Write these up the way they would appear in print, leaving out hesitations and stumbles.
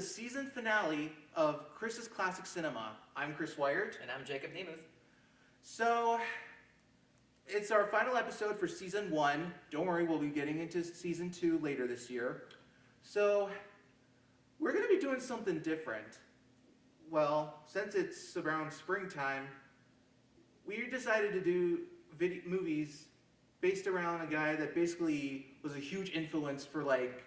season finale of Chris's Classic Cinema. I'm Chris Wyert. And I'm Jacob Nemuth. So, it's our final episode for Season 1. Don't worry, we'll be getting into Season 2 later this year. So, we're going to be doing something different. Well, since it's around springtime, we decided to do movies based around a guy that basically was a huge influence for, like,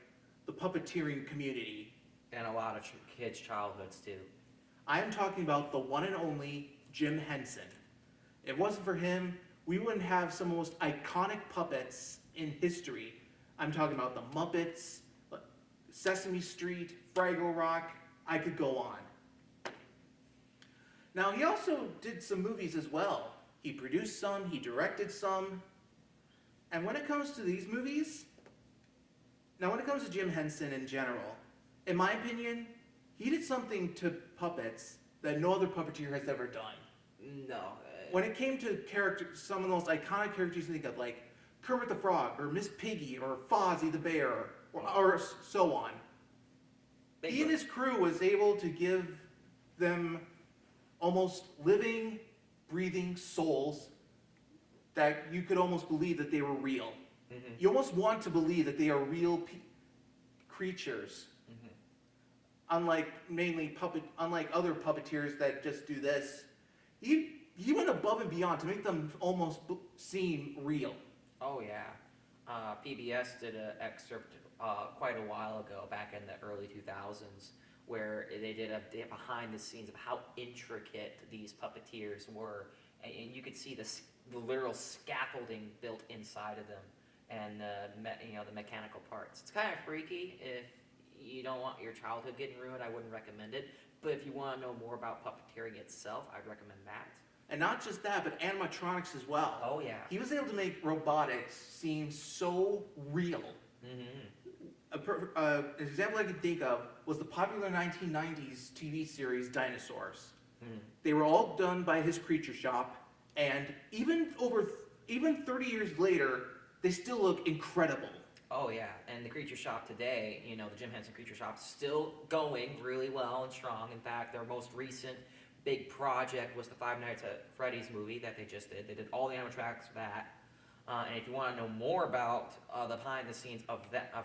the puppeteering community. And a lot of kids' childhoods, too. I am talking about the one and only Jim Henson. If it wasn't for him, we wouldn't have some of the most iconic puppets in history. I'm talking about the Muppets, Sesame Street, Fraggle Rock. I could go on. Now, he also did some movies as well. He produced some, he directed some. And when it comes to these movies, now when it comes to Jim Henson in general, in my opinion, he did something to puppets that no other puppeteer has ever done. No. When it came to characters, some of the most iconic characters you think of, like Kermit the Frog, or Miss Piggy, or Fozzie the Bear, or so on. He and his crew was able to give them almost living, breathing souls that you could almost believe that they were real. Mm-hmm. You almost want to believe that they are real creatures. Mm-hmm. Unlike other puppeteers that just do this. He went above and beyond to make them almost seem real. Oh yeah. PBS did an excerpt quite a while ago, back in the early 2000s, where they did a behind the scenes of how intricate these puppeteers were. And you could see the literal scaffolding built inside of them, and the mechanical parts. It's kind of freaky. If you don't want your childhood getting ruined, I wouldn't recommend it. But if you want to know more about puppeteering itself, I'd recommend that. And not just that, but animatronics as well. Oh yeah. He was able to make robotics seem so real. Mm-hmm. An example I can think of was the popular 1990s TV series Dinosaurs. Mm. They were all done by his Creature Shop, and even 30 years later, they still look incredible. Oh yeah, and the Creature Shop today, the Jim Henson Creature Shop, is still going really well and strong. In fact, their most recent big project was the Five Nights at Freddy's movie that they just did. They did all the animatronics for that. And if you want to know more about the behind the scenes of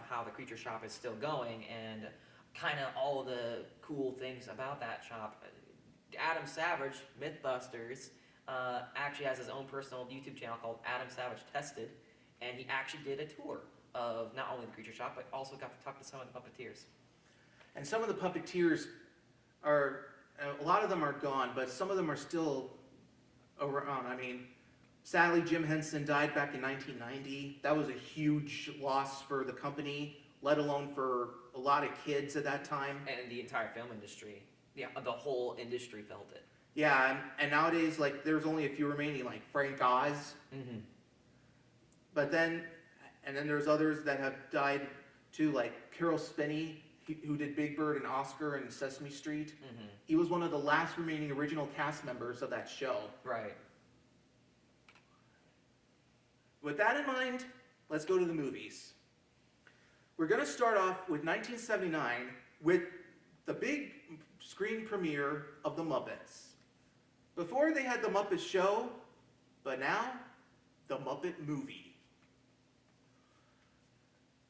how the Creature Shop is still going and kind of all of the cool things about that shop, Adam Savage, Mythbusters, actually has his own personal YouTube channel called Adam Savage Tested, and he actually did a tour of not only the Creature Shop, but also got to talk to some of the puppeteers. And some of the puppeteers a lot of them are gone, but some of them are still around. I mean, sadly, Jim Henson died back in 1990. That was a huge loss for the company, let alone for a lot of kids at that time. And the entire film industry. Yeah, the whole industry felt it. Yeah, and nowadays, there's only a few remaining, like Frank Oz. Mm-hmm. But then there's others that have died too, like Carol Spinney, who did Big Bird and Oscar and Sesame Street. Mm-hmm. He was one of the last remaining original cast members of that show. Right. With that in mind, let's go to the movies. We're going to start off with 1979 with the big screen premiere of The Muppets. Before they had The Muppet Show, but now, The Muppet Movie.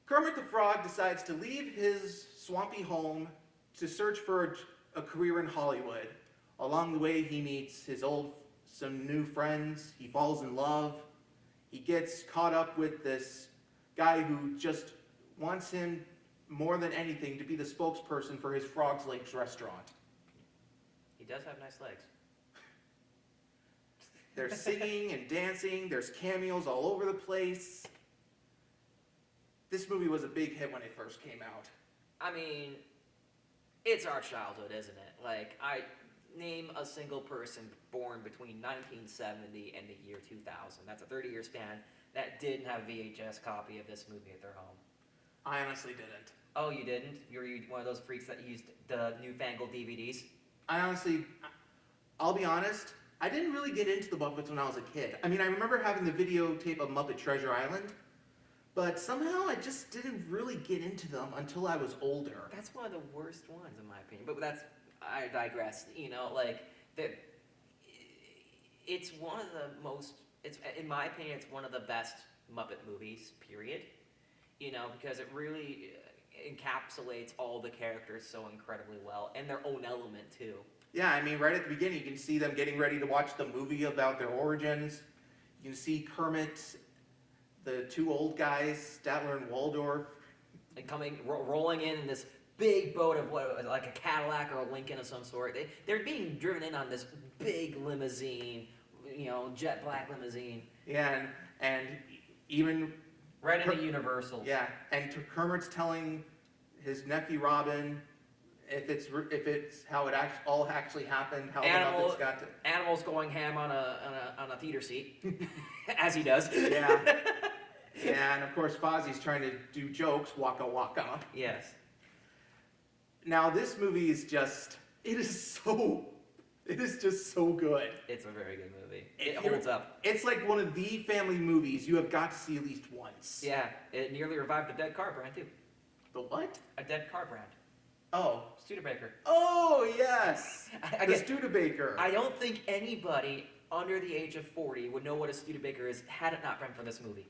Kermit the Frog decides to leave his swampy home to search for a career in Hollywood. Along the way, he meets some new friends. He falls in love. He gets caught up with this guy who just wants him more than anything to be the spokesperson for his Frog's Legs restaurant. He does have nice legs. There's singing and dancing. There's cameos all over the place. This movie was a big hit when it first came out. I mean, it's our childhood, isn't it? I name a single person born between 1970 and the year 2000. That's a 30-year span that didn't have a VHS copy of this movie at their home. I honestly didn't. Oh, you didn't? You were one of those freaks that used the newfangled DVDs? I'll be honest, I didn't really get into the Muppets when I was a kid. I mean, I remember having the videotape of Muppet Treasure Island, but somehow I just didn't really get into them until I was older. That's one of the worst ones in my opinion. But I digress. You know, like that. It's one of the most. It's in my opinion, it's one of the best Muppet movies. Period. You know, because it really encapsulates all the characters so incredibly well, and their own element too. Yeah, I mean, right at the beginning, you can see them getting ready to watch the movie about their origins. You can see Kermit, the two old guys, Statler and Waldorf. And rolling in this big boat of like a Cadillac or a Lincoln of some sort. They're being driven in on this big limousine, you know, jet black limousine. Yeah, and even... Right in the Universal. Yeah, and Kermit's telling his nephew Robin if it's how it all actually happened, how the Muppets got to... Animals going ham on a theater seat, as he does. Yeah. Yeah, and of course Fozzie's trying to do jokes, waka waka. Yes. Now this movie is just, it is just so good. It's a very good movie. It holds up. It's like one of the family movies you have got to see at least once. Yeah, it nearly revived a dead car brand too. The what? A dead car brand. Oh. Studebaker. Oh, yes! The Studebaker. I don't think anybody under the age of 40 would know what a Studebaker is had it not been for this movie.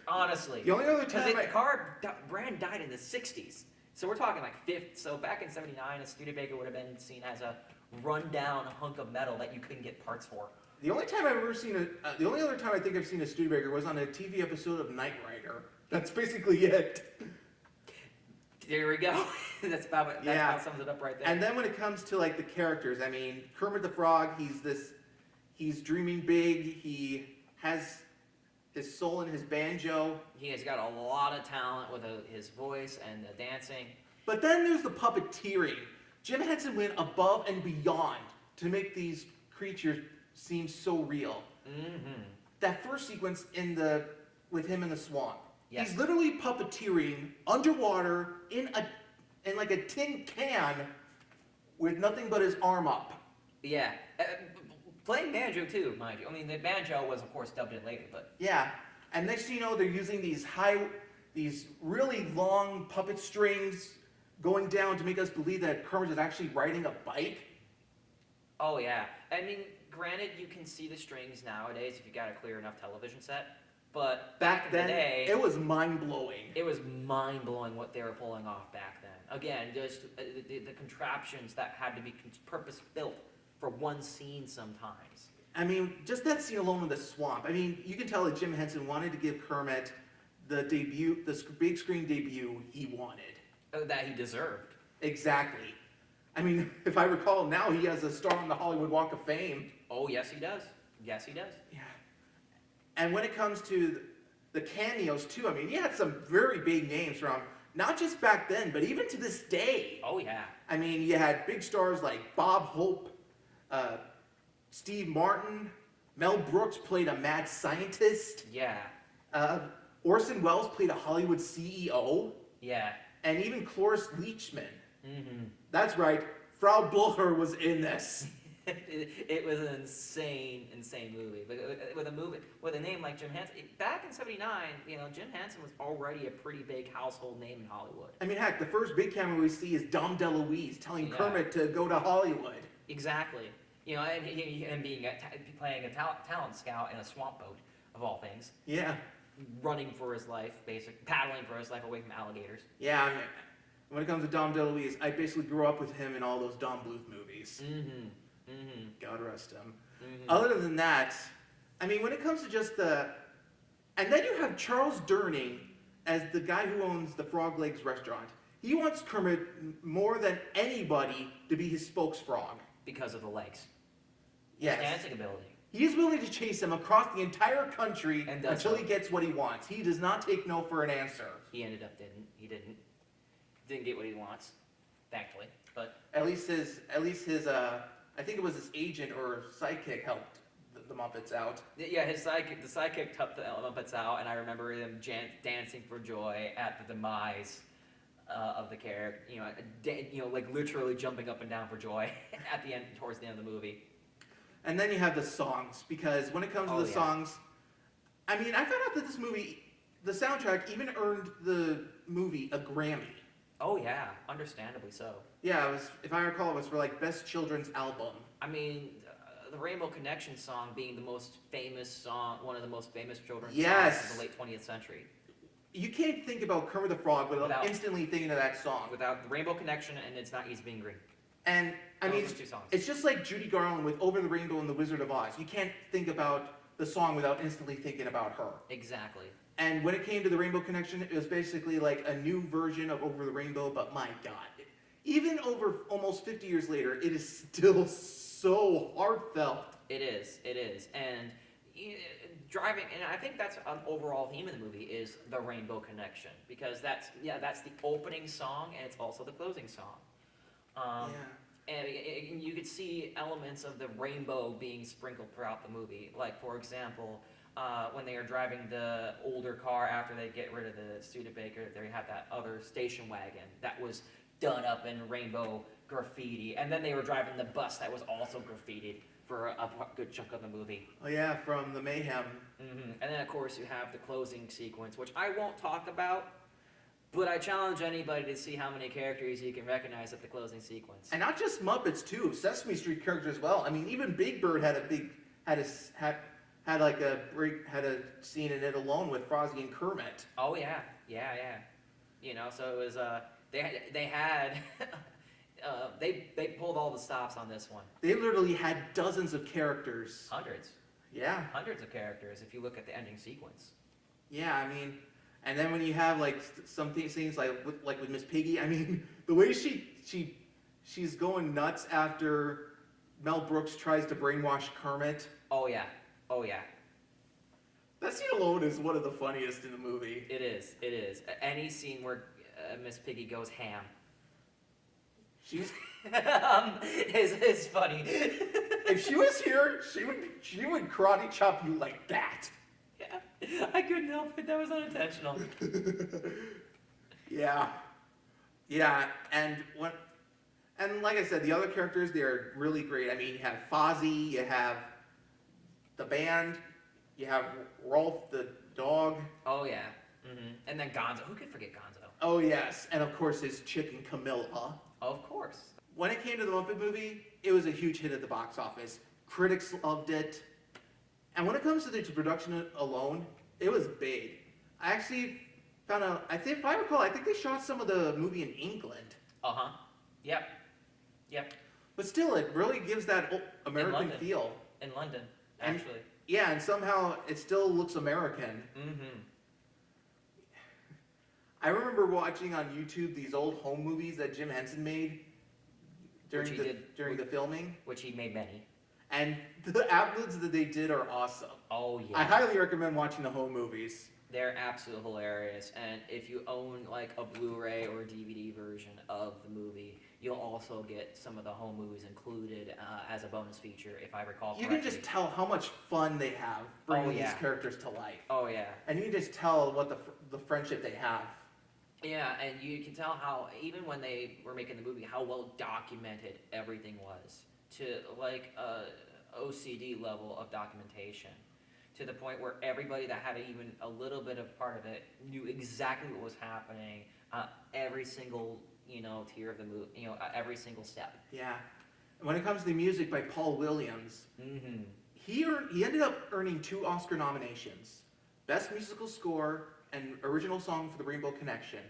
Honestly. The only other time the car brand died in the 60s. So we're talking like so back in 79, a Studebaker would have been seen as a run-down hunk of metal that you couldn't get parts for. The only time I've ever seen the only other time I think I've seen a Studebaker was on a TV episode of Knight Rider. That's basically it. There we go. That's about sums it up right there. And then when it comes to like the characters, I mean, Kermit the Frog, he's dreaming big. He has his soul in his banjo. He has got a lot of talent with his voice and the dancing. But then there's the puppeteering. Jim Henson went above and beyond to make these creatures seem so real. Mm-hmm. That first sequence with him in the swamp. Yes. He's literally puppeteering underwater in like a tin can with nothing but his arm up. Yeah. Playing banjo too, mind you. I mean, the banjo was of course dubbed in later, but... Yeah. And next thing you know, they're using these really long puppet strings going down to make us believe that Kermit is actually riding a bike. Oh yeah. I mean, granted, you can see the strings nowadays if you got a clear enough television set. But back in the day, it was mind-blowing. It was mind-blowing what they were pulling off back then. Again, just the contraptions that had to be purpose-built for one scene sometimes. I mean, just that scene alone in the swamp. I mean, you can tell that Jim Henson wanted to give Kermit the big screen debut he wanted. That he deserved. Exactly. I mean, if I recall, now he has a star on the Hollywood Walk of Fame. Oh, yes, he does. Yes, he does. Yeah. And when it comes to the cameos, too, I mean, he had some very big names from, not just back then, but even to this day. Oh, yeah. I mean, you had big stars like Bob Hope, Steve Martin, Mel Brooks played a mad scientist. Yeah. Orson Welles played a Hollywood CEO. Yeah. And even Cloris Leachman. Mm-hmm. That's right, Frau Blücher was in this. It was an insane movie. But with a name like Jim Henson, back in '79, you know, Jim Henson was already a pretty big household name in Hollywood. I mean, heck, the first big cameo we see is Dom DeLuise telling Kermit to go to Hollywood. Exactly. You know, and playing a talent scout in a swamp boat, of all things. Yeah. Running for his life, paddling for his life away from alligators. Yeah, I mean, when it comes to Dom DeLuise, I basically grew up with him in all those Don Bluth movies. Mm-hmm. Mm-hmm. God rest him. Mm-hmm. Other than that, I mean, when it comes to just and then you have Charles Durning as the guy who owns the Frog Legs restaurant. He wants Kermit more than anybody to be his spokesfrog. Because of the legs. Yes. His dancing ability. He is willing to chase him across the entire country until he gets what he wants. He does not take no for an answer. He didn't get what he wants, thankfully. But at least his I think it was his agent or sidekick helped the Muppets out. Yeah, the sidekick helped the Muppets out, and I remember them dancing for joy at the demise of the character. You know, like literally jumping up and down for joy at the end, towards the end of the movie. And then you have the songs, because when it comes to the songs, I mean, I found out that this movie the soundtrack even earned the movie a Grammy. Oh yeah, understandably so. Yeah, it was, if I recall, it was for like Best Children's Album. I mean, the Rainbow Connection song being the most famous song, one of the most famous children's songs of the late 20th century. You can't think about Kermit the Frog without instantly thinking of that song. Without the Rainbow Connection and It's Not Easy Being Green. And I mean, Those are two songs. it's just like Judy Garland with Over the Rainbow and the Wizard of Oz. You can't think about the song without instantly thinking about her. Exactly. And when it came to the Rainbow Connection, it was basically like a new version of Over the Rainbow, but my God. Even over almost 50 years later, it is still so heartfelt. It is. And driving, and I think that's an overall theme of the movie is the Rainbow Connection. Because that's the opening song, and it's also the closing song. And you could see elements of the rainbow being sprinkled throughout the movie. Like, for example, when they are driving the older car after they get rid of the Studebaker, they have that other station wagon that was done up in rainbow graffiti. And then they were driving the bus that was also graffitied for a good chunk of the movie. Oh yeah, from the Mayhem. And then, of course, you have the closing sequence, which I won't talk about. But I challenge anybody to see how many characters you can recognize at the closing sequence. And not just Muppets too, Sesame Street characters as well. I mean, even Big Bird had a scene in it alone with Frosty and Kermit. Oh yeah. You know, so it was they pulled all the stops on this one. They literally had dozens of characters. Hundreds. Yeah. Hundreds of characters if you look at the ending sequence. Yeah, I mean. And then when you have like some things like with Miss Piggy, I mean, the way she's going nuts after Mel Brooks tries to brainwash Kermit. Oh yeah. That scene alone is one of the funniest in the movie. It is. Any scene where Miss Piggy goes ham. She's is funny. If she was here, she would karate chop you like that. Yeah, I couldn't help it. That was unintentional. Yeah, and like I said, the other characters, they're really great. I mean, you have Fozzie, you have the band, you have Rolf the dog. Oh yeah, and then Gonzo. Who could forget Gonzo? Oh yes, and of course his chicken Camilla. Of course. When it came to the Muppet movie, it was a huge hit at the box office. Critics loved it. And when it comes to the production alone, it was big. I actually found out, if I recall, I think they shot some of the movie in England. Uh-huh. Yep. But still, it really gives that American feel. In London, actually. And somehow it still looks American. I remember watching on YouTube these old home movies that Jim Henson made during the filming. Which he made many. And the ad-libs that they did are awesome. Oh, yeah. I highly recommend watching the home movies. They're absolutely hilarious. And if you own like a Blu-ray or a DVD version of the movie, you'll also get some of the home movies included as a bonus feature, if I recall correctly. You can just tell how much fun they have bringing these characters to life. Oh, yeah. And you can just tell what the friendship they have. Yeah, and you can tell how, even when they were making the movie, how well documented everything was. To like OCD level of documentation, to the point where everybody that had even a little bit of part of it knew exactly what was happening, every single tier of the movie, every single step. Yeah, and when it comes to the music by Paul Williams, he ended up earning 2 Oscar nominations: Best Musical Score and Original Song for the Rainbow Connection.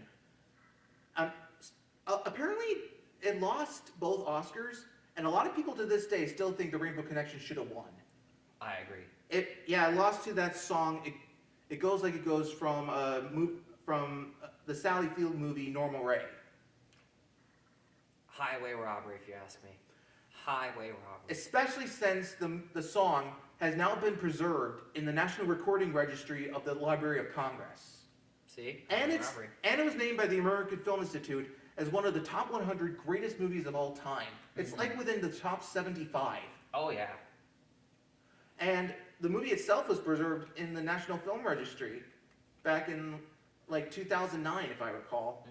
Apparently, it lost both Oscars. And a lot of people to this day still think the Rainbow Connection should have won. I agree. It lost to that song. It goes like it goes from the Sally Field movie Normal Ray. Highway robbery, if you ask me. Highway robbery. Especially since the song has now been preserved in the National Recording Registry of the Library of Congress. See? And it was named by the American Film Institute as one of the top 100 greatest movies of all time. It's like within the top 75. Oh, yeah. And the movie itself was preserved in the National Film Registry back in like 2009, if I recall.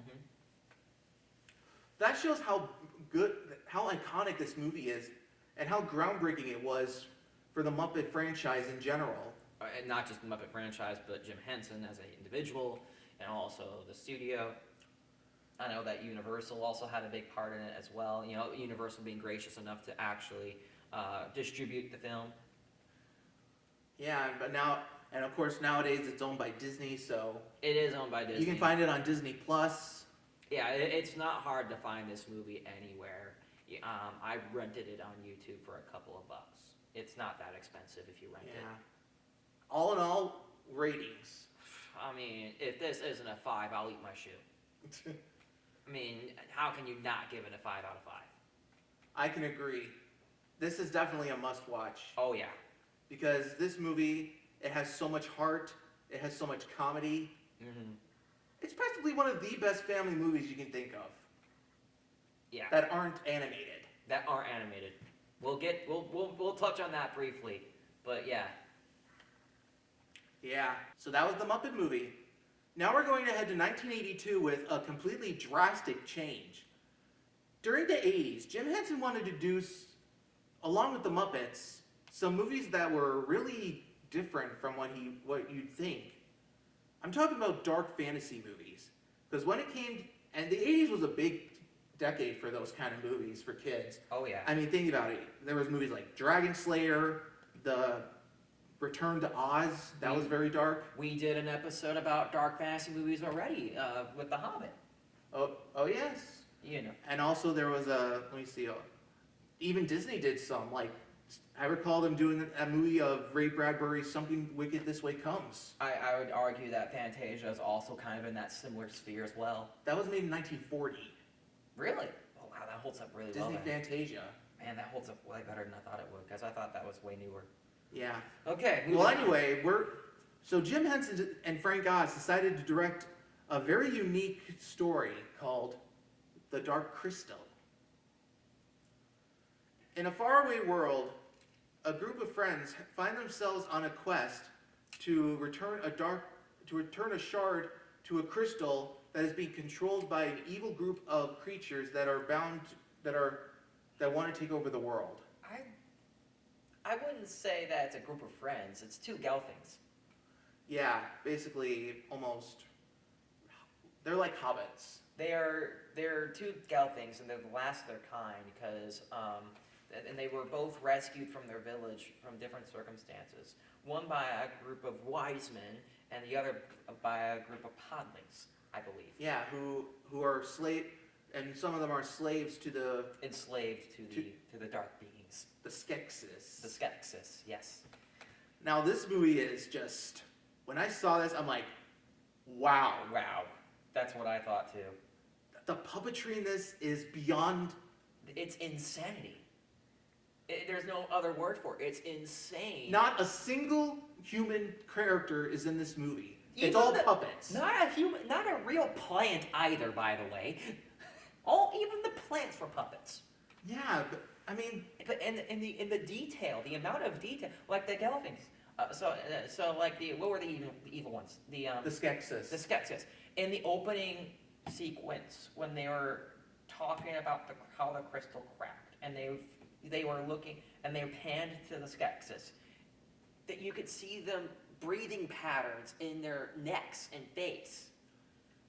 That shows how iconic this movie is and how groundbreaking it was for the Muppet franchise in general. and not just the Muppet franchise, but Jim Henson as an individual, and also the studio. I know that Universal also had a big part in it as well. You know, Universal being gracious enough to actually distribute the film. Yeah, but now, and of course nowadays it's owned by Disney, so It is owned by Disney. you can find it on Disney Plus. Yeah, it's not hard to find this movie anywhere. I rented it on YouTube for a couple of bucks. It's not that expensive if you rent Yeah. it. All in all, ratings. I mean, if this isn't a 5, I'll eat my shoe. I mean, how can you not give it a 5 out of 5? I can agree. This is definitely a must-watch. Oh yeah. Because this movie, it has so much heart, it has so much comedy. Mm-hmm. It's practically one of the best family movies you can think of Yeah. that aren't animated. That are animated. We'll touch on that briefly, but yeah. Yeah, so that was the Muppet movie. Now we're going to head to 1982 with a completely drastic change. During the 80s, Jim Henson wanted to do, along with the Muppets, some movies that were really different from what you'd think. I'm talking about dark fantasy movies. Because when it came, and the 80s was a big decade for those kind of movies for kids. Oh yeah. I mean, think about it. There was movies like Dragon Slayer, The Return to Oz. That was very dark. We did an episode about dark fantasy movies already with The Hobbit. Oh yes. You know. And also there was let me see, even Disney did some, like, I recall them doing a movie of Ray Bradbury's Something Wicked This Way Comes. I would argue that Fantasia is also kind of in that similar sphere as well. That was made in 1940. Really? Oh wow, that holds up really well. Disney then. Fantasia. Man, that holds up way better than I thought it would, because I thought that was way newer. Yeah. Okay. Well, anyway, so Jim Henson and Frank Oz decided to direct a very unique story called The Dark Crystal. In a faraway world, a group of friends find themselves on a quest to return a shard to a crystal that is being controlled by an evil group of creatures that want to take over the world. I wouldn't say that it's a group of friends. It's two Gelflings. Yeah, basically, almost. They're like hobbits. They're two Gelflings, and they're the last of their kind because and they were both rescued from their village from different circumstances. One by a group of wise men, and the other by a group of podlings, I believe. Yeah, who are and some of them are slaves to the enslaved to the dark beings. The Skeksis. The Skeksis, yes. Now this movie is just, when I saw this, I'm like, wow. Wow. That's what I thought too. The puppetry in this is beyond. It's insanity. There's no other word for it. It's insane. Not a single human character is in this movie. Even it's all puppets. Not a real plant either, by the way. Even the plants were puppets. Yeah, but I mean. But in the detail, the amount of detail, like the Gelflings. So like what were the evil ones? The Skeksis. The Skeksis. In the opening sequence, when they were talking about how the crystal cracked, and they were looking, and they panned to the Skeksis, that you could see them breathing patterns in their necks and face.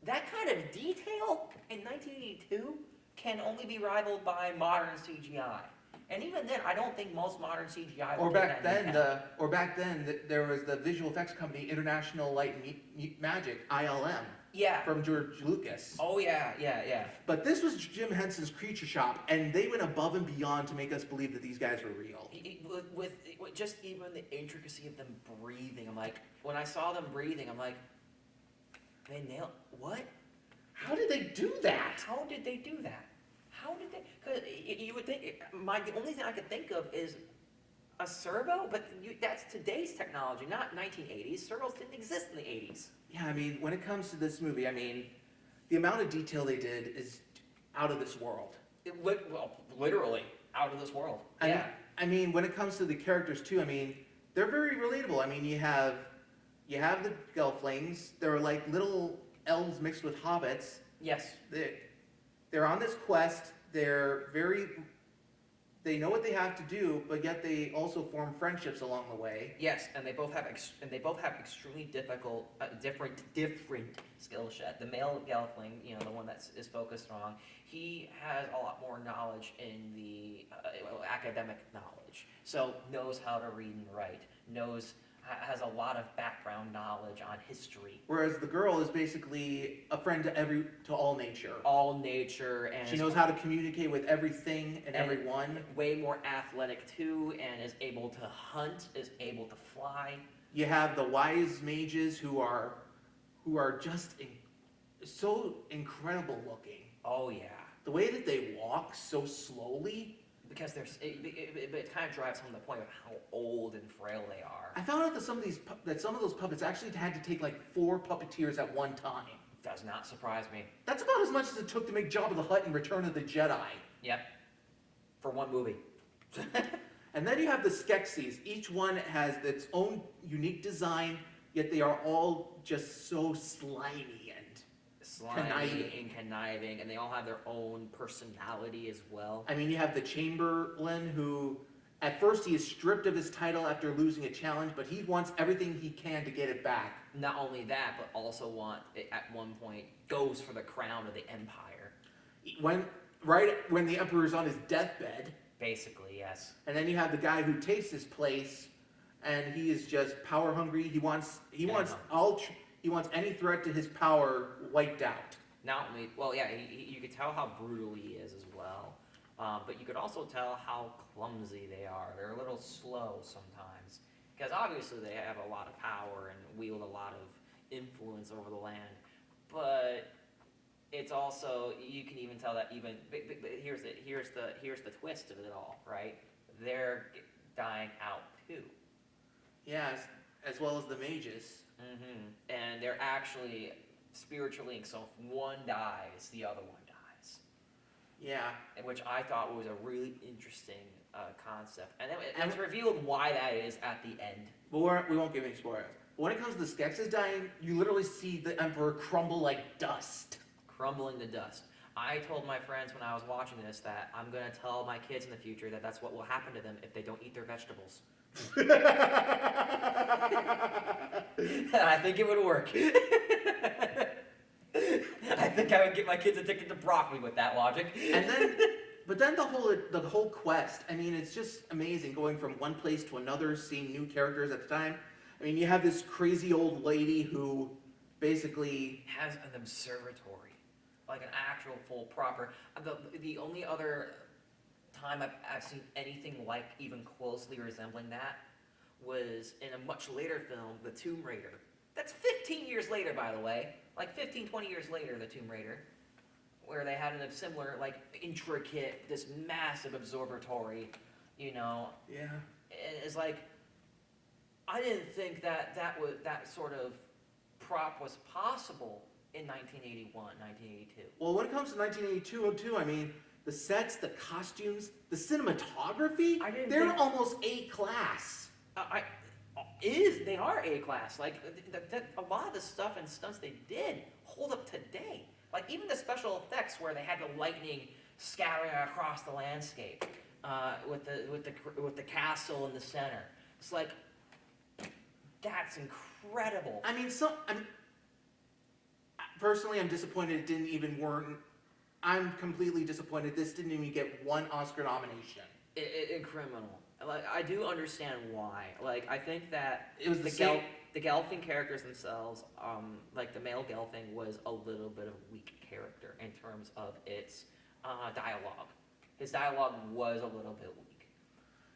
That kind of detail in 1982 can only be rivaled by modern CGI. And even then, I don't think most modern CGI. Or back then, there was the visual effects company International Light and Magic (ILM). Yeah. From George Lucas. Oh yeah. But this was Jim Henson's Creature Shop, and they went above and beyond to make us believe that these guys were real. With just even the intricacy of them breathing, I'm like, when I saw them breathing, I'm like, they nailed what? How did they do that? How did they do that? How did they? Because you would think the only thing I could think of is a servo, but that's today's technology, not 1980s. Servos didn't exist in the 80s. Yeah, I mean, when it comes to this movie, I mean, the amount of detail they did is out of this world. Literally out of this world. Yeah. I mean, when it comes to the characters too, I mean, they're very relatable. I mean, you have the Gelflings. They're like little elves mixed with hobbits. Yes. They're on this quest. They're very they know what they have to do, but yet they also form friendships along the way. Yes, and they both have extremely difficult, different skill set. The male Gelfling, the one that is focused on, he has a lot more knowledge in the academic knowledge. So knows how to read and write, has a lot of background knowledge on history. Whereas the girl is basically a friend to all nature. All nature, and she knows how to communicate with everything and everyone. Way more athletic too, and is able to hunt, is able to fly. You have the wise mages who are just so incredible looking. Oh yeah. The way that they walk so slowly. Because it kind of drives home the point of how old and frail they are. I found out that some of those puppets actually had to take like 4 puppeteers at one time. Does not surprise me. That's about as much as it took to make Jabba the Hutt in Return of the Jedi. Yep. For one movie. And then you have the Skeksis. Each one has its own unique design, yet they are all just so slimy and conniving, and they all have their own personality as well. I mean, you have the Chamberlain, who at first he is stripped of his title after losing a challenge, but he wants everything he can to get it back. Not only that, but also at one point goes for the crown of the Empire. Right when the Emperor's on his deathbed. Basically, yes. And then you have the guy who takes his place, and he is just power hungry. He wants any threat to his power wiped out. Not only, well, yeah, you could tell how brutal he is as well, but you could also tell how clumsy they are. They're a little slow sometimes, because obviously they have a lot of power and wield a lot of influence over the land, but it's also, you can even tell that but here's the twist of it all, right? They're dying out too. Yes, as well as the mages. Mm-hmm. And they're actually spiritually linked, so if one dies, the other one dies. Yeah. Which I thought was a really interesting concept. And it's revealed why that is at the end. But we won't give any spoilers. When it comes to the Skeksis dying, you literally see the Emperor crumble like dust. Crumbling to dust. I told my friends when I was watching this that I'm going to tell my kids in the future that that's what will happen to them if they don't eat their vegetables. I think it would work. I think I would get my kids addicted to broccoli with that logic. But then the whole quest. I mean, it's just amazing going from one place to another, seeing new characters at the time. I mean, you have this crazy old lady who basically has an observatory, like an actual full proper. The only other time I've seen anything like even closely resembling that was in a much later film, The Tomb Raider. That's 15 years later, by the way. Like 15, 20 years later, The Tomb Raider, where they had a similar, like, intricate, this massive observatory, Yeah. It's like, I didn't think that sort of prop was possible in 1981, 1982. Well, when it comes to 1982 too, I mean, the sets, the costumes, the cinematography, they're almost A-class. They are A-class. Like, a lot of the stuff and stunts they did hold up today. Like, even the special effects where they had the lightning scattering across the landscape with the castle in the center. It's like, that's incredible. I mean, personally, I'm disappointed it didn't even I'm completely disappointed this didn't even get one Oscar nomination. Criminal. Like, I do understand why. Like, I think that it was the Gelfling characters themselves, like the male Gelfling was a little bit of a weak character in terms of its dialogue. His dialogue was a little bit weak.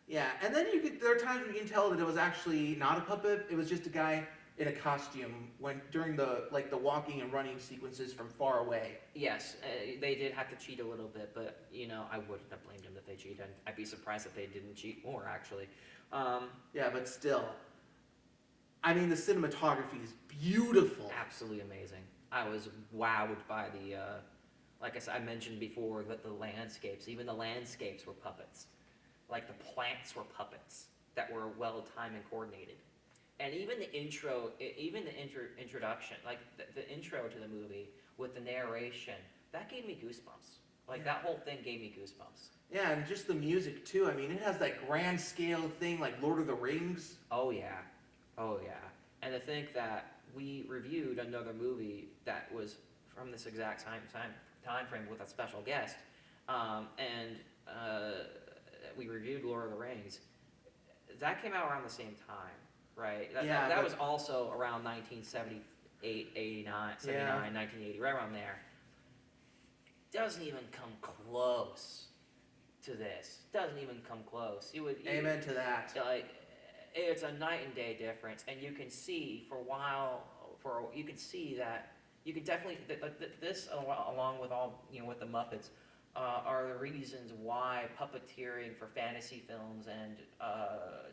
Yeah, and then there are times when you can tell that it was actually not a puppet. It was just a guy in a costume during the walking and running sequences from far away. Yes, they did have to cheat a little bit, but I wouldn't have blamed them if they cheated. I'd be surprised if they didn't cheat more, actually. Yeah, but still, I mean, the cinematography is beautiful. Absolutely amazing. I was wowed by the, like I mentioned before, the landscapes. Even the landscapes were puppets. Like the plants were puppets that were well timed and coordinated. And even the introduction, like the intro to the movie with the narration, that gave me goosebumps. Like, that whole thing gave me goosebumps. Yeah, and just the music too. I mean, it has that grand scale thing like Lord of the Rings. Oh yeah, oh yeah. And to think that we reviewed another movie that was from this exact time frame with a special guest, and we reviewed Lord of the Rings. That came out around the same time, right? That was also around 1978, 89, 79, 1980, right around there. Doesn't even come close to this. Doesn't even come close. Amen to that. Like, it's a night and day difference, and you can see you can see that you can definitely this along with all with the Muppets are the reasons why puppeteering for fantasy films and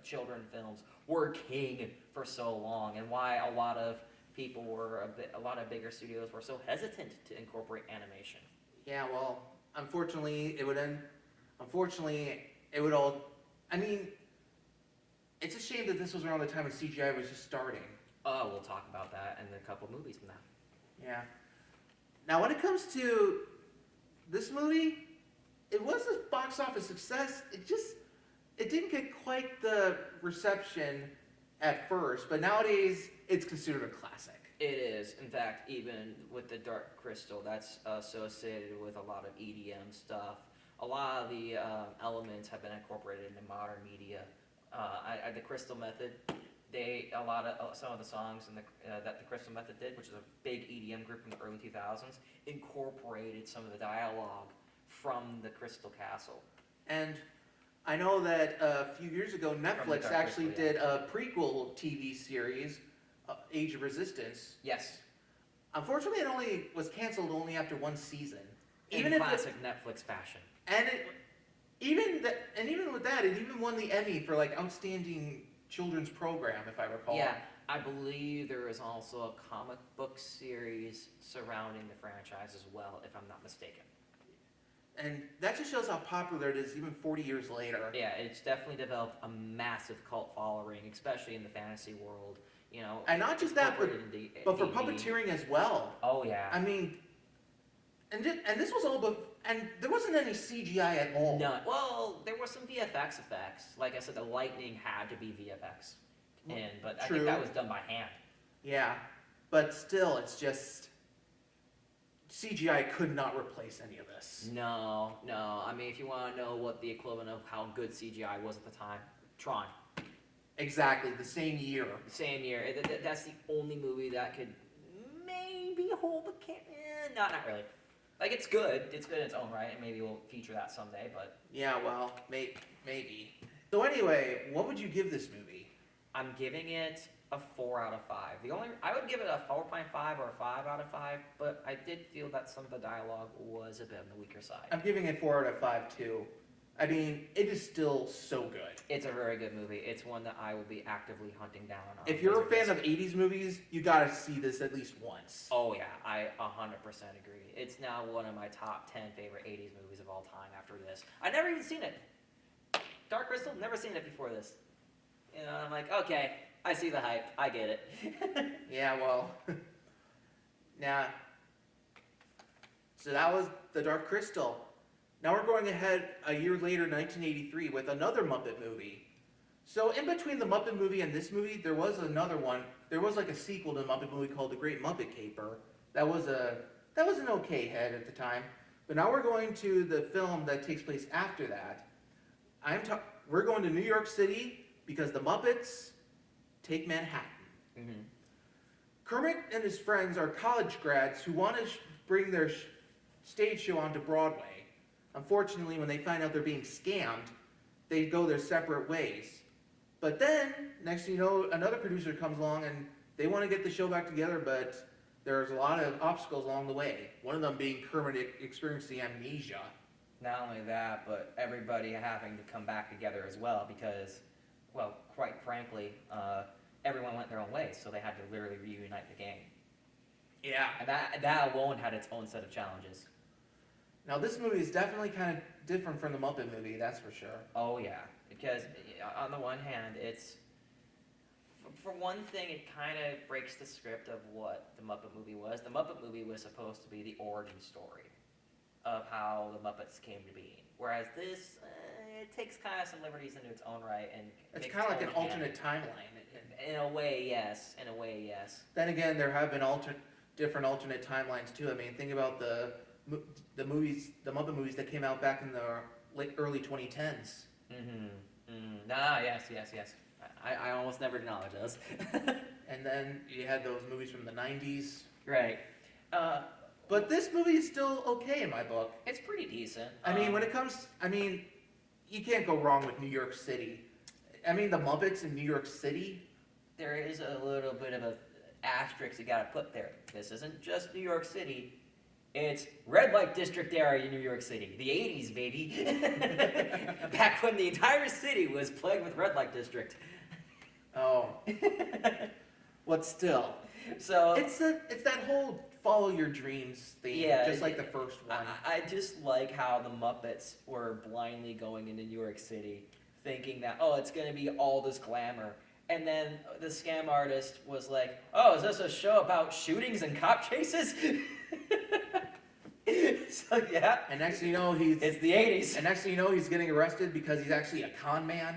children films were king for so long, and why a lot of people a lot of bigger studios were so hesitant to incorporate animation. Yeah, well, unfortunately, it would all. I mean, it's a shame that this was around the time when CGI was just starting. We'll talk about that in a couple movies from now. Yeah. Now, when it comes to this movie, it was a box office success. It didn't get quite the reception at first, but nowadays it's considered a classic. It is. In fact, even with the Dark Crystal, that's associated with a lot of EDM stuff. A lot of the elements have been incorporated into modern media. The Crystal Method, some of the songs that the Crystal Method did, which is a big EDM group in the early 2000s, incorporated some of the dialogue from the Crystal Castle. And I know that a few years ago, Netflix actually did a prequel TV series, Age of Resistance. Yes. Unfortunately, it only was canceled only after one season. In classic Netflix fashion. And even with that, it even won the Emmy for like outstanding children's program, if I recall. Yeah, I believe there is also a comic book series surrounding the franchise as well, if I'm not mistaken. And that just shows how popular it is even 40 years later. Yeah, it's definitely developed a massive cult following, especially in the fantasy world. And not just that, but for puppeteering as well. Oh yeah. I mean, and this was all, and there wasn't any CGI at all. None. Well, there were some VFX effects. Like I said, the lightning had to be VFX, but I think that was done by hand. Yeah, but still, it's just CGI could not replace any of this. No. I mean, if you want to know what the equivalent of how good CGI was at the time, Tron. Exactly, the same year. Same year. That's the only movie that could maybe hold the camera. Not really. Like, it's good. It's good in its own right, and maybe we'll feature that someday, but... Yeah, well, maybe. So anyway, what would you give this movie? I'm giving it a 4 out of 5. I would give it a 4.5 or a 5 out of 5, but I did feel that some of the dialogue was a bit on the weaker side. I'm giving it 4 out of 5, too. I mean, it is still so good. It's a very good movie. It's one that I will be actively hunting down on. If you're a fan of 80s movies, you gotta see this at least once. Oh yeah, I 100% agree. It's now one of my top 10 favorite 80s movies of all time after this. I've never even seen it. Dark Crystal, never seen it before this. I'm like, okay, I see the hype. I get it. Yeah, well, now, so that was The Dark Crystal. Now we're going ahead a year later, 1983, with another Muppet movie. So in between the Muppet movie and this movie, there was another one. There was like a sequel to the Muppet movie called The Great Muppet Caper. That was an okay hit at the time. But now we're going to the film that takes place after that. We're going to New York City because the Muppets take Manhattan. Mm-hmm. Kermit and his friends are college grads who want to bring their stage show onto Broadway. Unfortunately, when they find out they're being scammed, they go their separate ways. But then, next thing you know, another producer comes along and they want to get the show back together, but there's a lot of obstacles along the way. One of them being Kermit experiencing amnesia. Not only that, but everybody having to come back together as well because, well, quite frankly, everyone went their own ways, so they had to literally reunite the gang. Yeah. And that alone had its own set of challenges. Now, this movie is definitely kind of different from the Muppet movie, that's for sure. Oh, yeah. Because, on the one hand, it's... For one thing, it kind of breaks the script of what the Muppet movie was. The Muppet movie was supposed to be the origin story of how the Muppets came to be. Whereas this, it takes kind of some liberties into its own right, and It's makes kind of its like an own alternate canon. timeline. In a way, yes. In a way, yes. Then again, there have been different alternate timelines too. I mean, think about the Muppet movies that came out back in the early 2010s. Yes. I almost never acknowledge those. And then you had those movies from the 90s. Right. But this movie is still okay in my book. It's pretty decent. I mean, you can't go wrong with New York City. I mean, the Muppets in New York City. There is a little bit of a asterisk you gotta put there. This isn't just New York City. It's red light district area in New York City. The 80s, baby. Back when the entire city was plagued with red light district. Oh. But still. So it's that whole follow your dreams theme, yeah, just like the first one. I just like how the Muppets were blindly going into New York City, thinking that, oh, it's going to be all this glamour. And then the scam artist was like, oh, is this a show about shootings and cop chases? So, yeah. And next thing you know, it's the 80s. And next thing you know, he's getting arrested because he's actually a con man.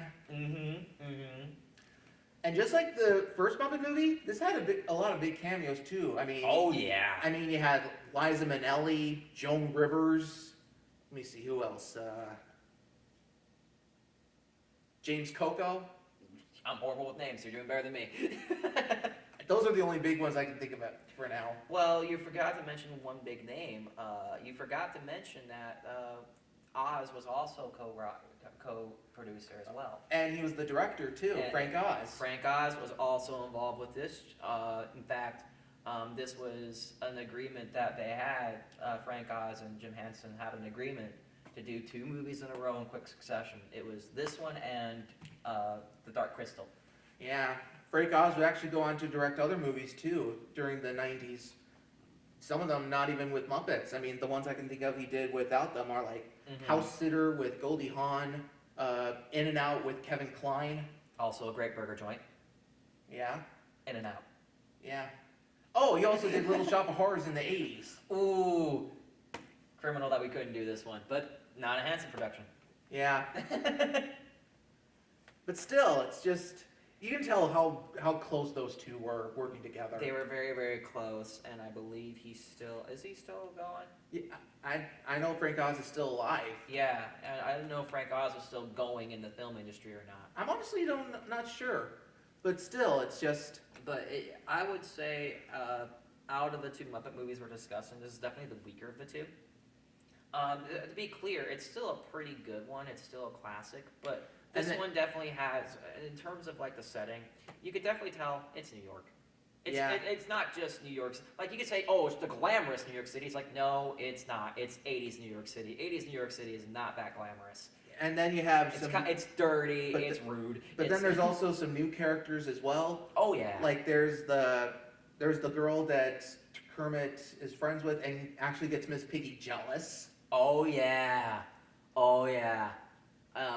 And just like the first Muppet movie, this had a lot of big cameos too. I mean, oh yeah. I mean, you had Liza Minnelli, Joan Rivers. Let me see who else. James Coco. I'm horrible with names. You're doing better than me. Those are the only big ones I can think of for now. Well, you forgot to mention one big name. You forgot to mention that Oz was also co-producer as well. And he was the director too, and Frank Oz. Frank Oz was also involved with this. In fact, this was an agreement that they had. Frank Oz and Jim Henson had an agreement to do 2 movies in a row in quick succession. It was this one and The Dark Crystal. Yeah, Frank Oz would actually go on to direct other movies too during the 90s. Some of them not even with Muppets. I mean, the ones I can think of he did without them are like House Sitter with Goldie Hawn, In and Out with Kevin Kline. Also a great burger joint. Yeah. In and Out. Yeah. Oh, he also did Little Shop of Horrors in the 80s. Ooh. Criminal that we couldn't do this one, but not a Henson production. Yeah. But still, it's just, you can tell how close those two were working together. They were very, very close, and I believe is he still going? Yeah, I know Frank Oz is still alive. Yeah, and I don't know if Frank Oz is still going in the film industry or not. I'm honestly not sure. But still, it's just... But I would say, out of the 2 Muppet movies we're discussing, this is definitely the weaker of the 2. To be clear, it's still a pretty good one. It's still a classic, but this one definitely has, in terms of like the setting, you could definitely tell it's New York. It's not just New York. Like you could say, oh, it's the glamorous New York City. It's like, no, it's not. It's 80s New York City. 80s New York City is not that glamorous. And then you have it's dirty. It's rude. But then there's also some new characters as well. Oh yeah. Like there's the girl that Kermit is friends with and actually gets Miss Piggy jealous. Oh yeah. Oh yeah.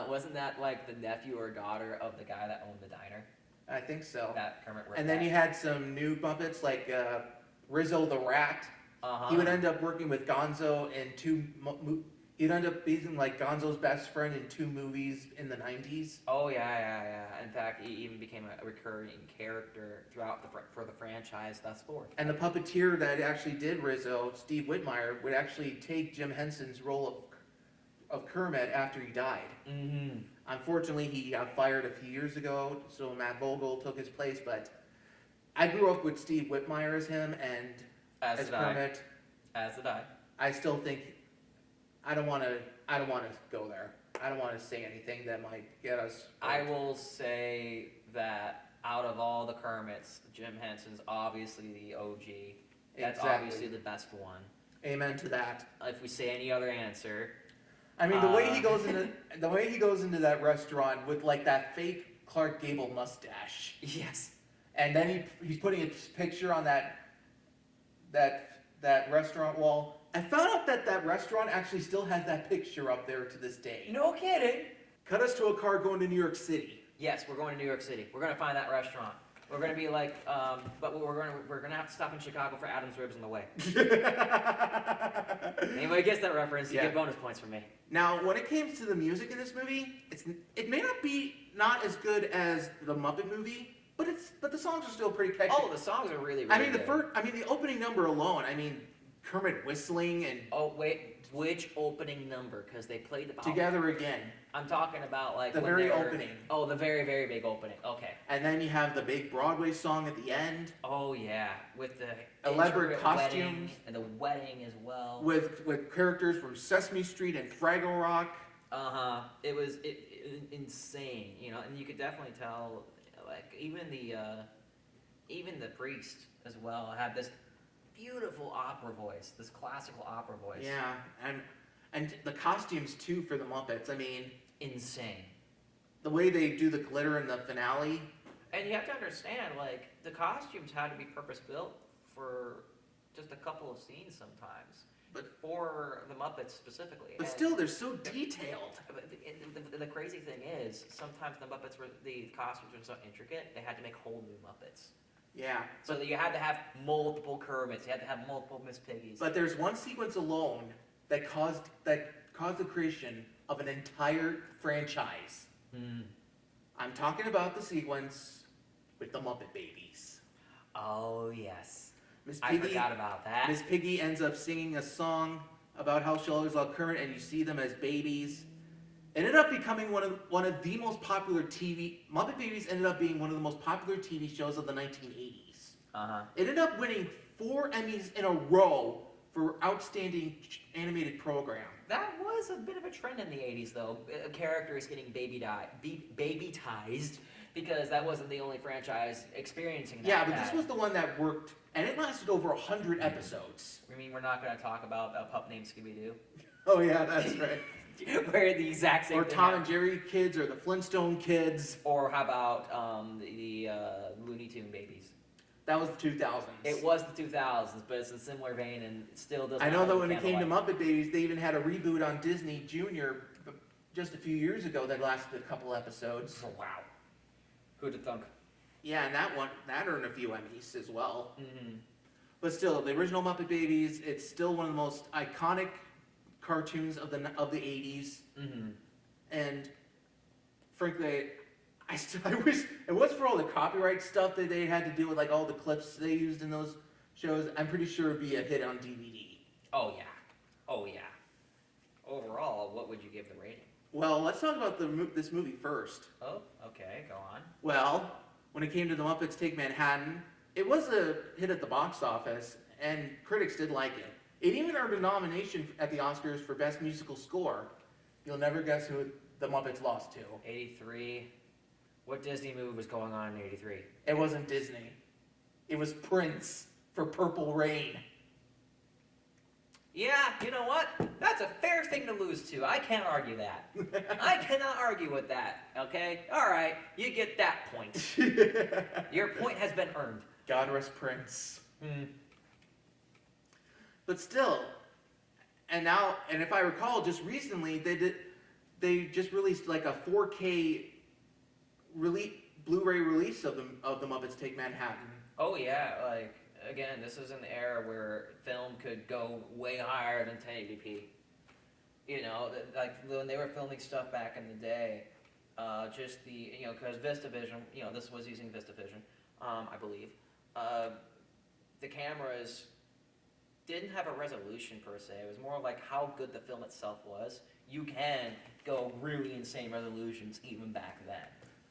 Wasn't that like the nephew or daughter of the guy that owned the diner? I think so. That Kermit worked And then at. you had some new Muppets like Rizzo the Rat. He would end up working with Gonzo in 2. He'd end up being like Gonzo's best friend in 2 movies in the 90s. Oh yeah. In fact, he even became a recurring character throughout for the franchise thus forth. And the puppeteer that actually did Rizzo, Steve Whitmire, would actually take Jim Henson's role of Kermit after he died. Unfortunately, he got fired a few years ago, so Matt Vogel took his place. But I grew up with Steve Whitmire as him and as Kermit. As did I. I still think I don't want to go there. I don't want to say anything that might get us. I will say that out of all the Kermits, Jim Henson's obviously the OG. That's obviously the best one. Amen to that. If we say any other answer. I mean, the way he goes into that restaurant with like that fake Clark Gable mustache. Yes. And then he's putting his picture on that restaurant wall. I found out that restaurant actually still has that picture up there to this day. No kidding. Cut us to a car going to New York City. Yes, we're going to New York City. We're going to find that restaurant. We're gonna be like, but we're gonna have to stop in Chicago for Adam's ribs on the way. Anybody gets that reference, you get bonus points from me. Now, when it came to the music in this movie, it may not as good as the Muppet movie, but the songs are still pretty catchy. Oh, the songs are really, really good. The opening number alone. I mean, Kermit whistling and. Oh wait, which opening number? Because they played the Together Again. I'm talking about like the very opening. Oh, the very, very big opening. Okay. And then you have the big Broadway song at the end. Oh yeah, with the elaborate costumes and the wedding as well. With characters from Sesame Street and Fraggle Rock. It was insane, you know, and you could definitely tell, like even the priest as well had this beautiful opera voice, this classical opera voice. Yeah, and the costumes too for the Muppets. I mean, insane. The way they do the glitter in the finale. And you have to understand, like the costumes had to be purpose built for just a couple of scenes sometimes. But for the Muppets specifically. But still, they're so detailed. The crazy thing is, sometimes the costumes were so intricate, they had to make whole new Muppets. Yeah. So you had to have multiple Kermits, you had to have multiple Miss Piggies. But there's one sequence alone that caused the creation of an entire franchise. I'm talking about the sequence with the Muppet Babies. Oh yes. I forgot about that. Miss Piggy ends up singing a song about how she always loved Kermit, and you see them as babies. It ended up becoming one of the most popular Muppet Babies ended up being one of the most popular TV shows of the 1980s. It ended up winning 4 Emmys in a row for outstanding animated program. That was a bit of a trend in the 80s, though. Characters getting baby-tized, because that wasn't the only franchise experiencing that. Yeah, but this was the one that worked, and it lasted over 100 episodes. I mean, we're not going to talk about a pup named Scooby-Doo? Oh yeah, that's right. Where the exact same or Tom and Jerry kids, or the Flintstone kids. Or how about the Looney Tune babies? That was the 2000s. It was the 2000s, but it's in a similar vein, and it still doesn't. I know that when it came to Muppet Babies, they even had a reboot on Disney Junior just a few years ago that lasted a couple episodes. Oh, wow. Who'd have thunk? Yeah, and that earned a few Emmys as well. But still, the original Muppet Babies, it's still one of the most iconic cartoons of the 80s. And frankly, I wish it was for all the copyright stuff that they had to do with, like all the clips they used in those shows. I'm pretty sure it'd be a hit on DVD. Oh yeah, oh yeah. Overall, what would you give the rating? Well, let's talk about this movie first. Oh, okay, go on. Well, when it came to The Muppets Take Manhattan, it was a hit at the box office, and critics did like it. It even earned a nomination at the Oscars for Best Musical Score. You'll never guess who The Muppets lost to. 83. What Disney movie was going on in 83? It wasn't Disney. It was Prince for Purple Rain. Yeah, you know what? That's a fair thing to lose to. I can't argue that. I cannot argue with that, okay? All right, you get that point. Your point has been earned. God rest Prince. But still, and if I recall, just recently, they just released like a 4K Blu-ray release of the Muppets Take Manhattan. Oh yeah, like, again, this is an era where film could go way higher than 1080p. You know, like when they were filming stuff back in the day, just the, you know, because VistaVision, you know, this was using VistaVision, I believe. The cameras didn't have a resolution per se. It was more like how good the film itself was. You can go really insane resolutions even back then.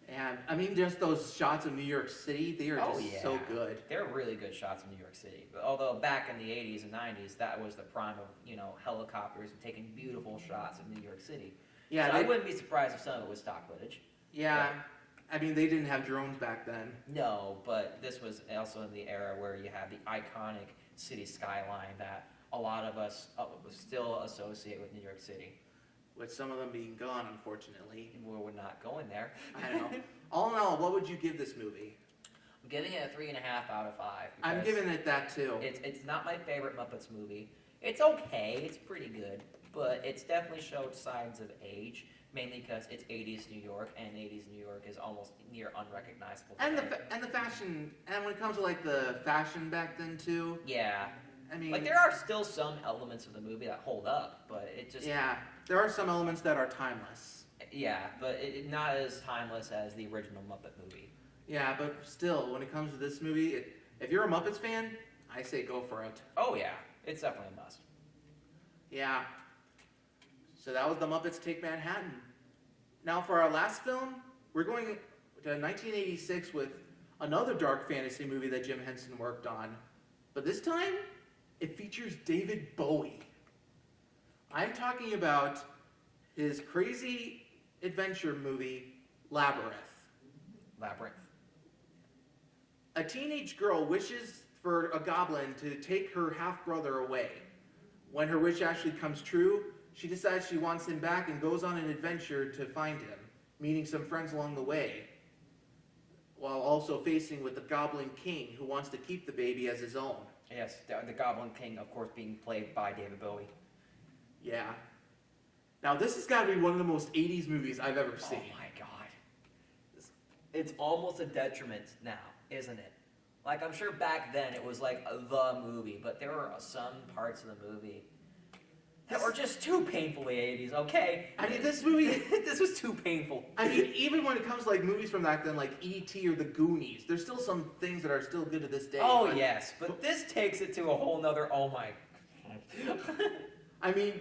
And I mean, just those shots of New York City, they are just so good. They're really good shots of New York City. But although back in the 80s and 90s, that was the prime of, you know, helicopters and taking beautiful shots of New York City. Yeah, so I wouldn't be surprised if some of it was stock footage. Yeah, I mean, they didn't have drones back then. No, but this was also in the era where you had the iconic city skyline that a lot of us still associate with New York City. With some of them being gone, unfortunately. We're not going there. I know. All in all, what would you give this movie? I'm giving it a 3.5 out of 5. I'm giving it that too. It's not my favorite Muppets movie. It's okay. It's pretty good, but it's definitely showed signs of age. mainly because it's 80s New York, and 80s New York is almost near unrecognizable And today. the fashion, and when it comes to like the fashion back then too, Yeah. I mean, Like, there are still some elements of the movie that hold up, but it just... yeah, there are some elements that are timeless. Yeah, but not as timeless as the original Muppet movie. Yeah, but still, when it comes to this movie, if you're a Muppets fan, I say go for it. Oh, yeah. It's definitely a must. Yeah. So that was the Muppets Take Manhattan. Now for our last film, we're going to 1986 with another dark fantasy movie that Jim Henson worked on. But this time, it features David Bowie. I'm talking about his crazy adventure movie, Labyrinth. Labyrinth. A teenage girl wishes for a goblin to take her half-brother away. When her wish actually comes true, she decides she wants him back and goes on an adventure to find him, meeting some friends along the way, while also facing with the Goblin King, who wants to keep the baby as his own. Yes, the Goblin King, of course, being played by David Bowie. Yeah. Now this has got to be one of the most 80s movies I've ever seen. Oh my god. It's almost a detriment now, isn't it? Like, I'm sure back then it was like the movie, but there were some parts of the movie that were just too painfully 80s, okay? I mean, this movie... this was too painful. I mean, even when it comes to like movies from back then, like E.T. or The Goonies, there's still some things that are still good to this day. Oh, but, yes, but this takes it to a whole nother, oh my... I mean,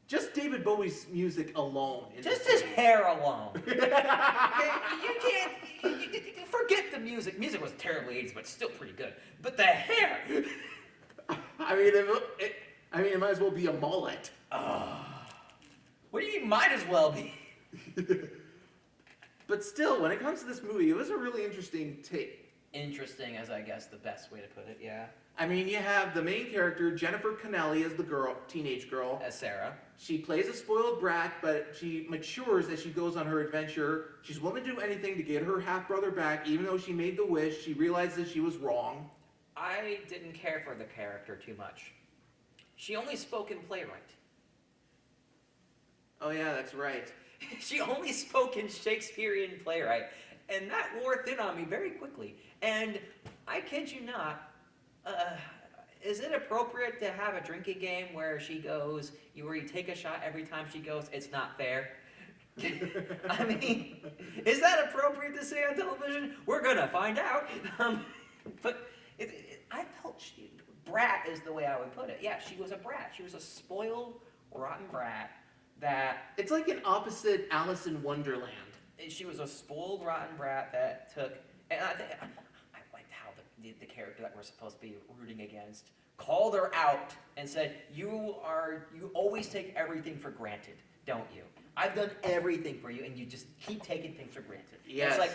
just David Bowie's music alone. Just his hair alone. You can't... forget the music. Music was terribly 80s, but still pretty good. But the hair... I mean, it might as well be a mullet. What do you mean might as well be? But still, when it comes to this movie, it was a really interesting take. Interesting is, I guess, the best way to put it, yeah. I mean, you have the main character, Jennifer Connelly, as the girl, teenage girl. As Sarah. She plays a spoiled brat, but she matures as she goes on her adventure. She's willing to do anything to get her half-brother back, even though she made the wish. She realizes she was wrong. I didn't care for the character too much. She only spoke in playwright. Oh yeah, that's right. She only spoke in Shakespearean playwright, and that wore thin on me very quickly. And I kid you not, is it appropriate to have a drinking game where she goes, where you take a shot every time she goes, it's not fair? I mean, is that appropriate to say on television? We're gonna find out. But I felt brat is the way I would put it. Yeah, she was a brat. She was a spoiled, rotten brat that... It's like an opposite Alice in Wonderland. She was a spoiled, rotten brat that took... And I liked how the character that we're supposed to be rooting against called her out and said, you always take everything for granted, don't you? I've done everything for you, and you just keep taking things for granted. Yes. It's like,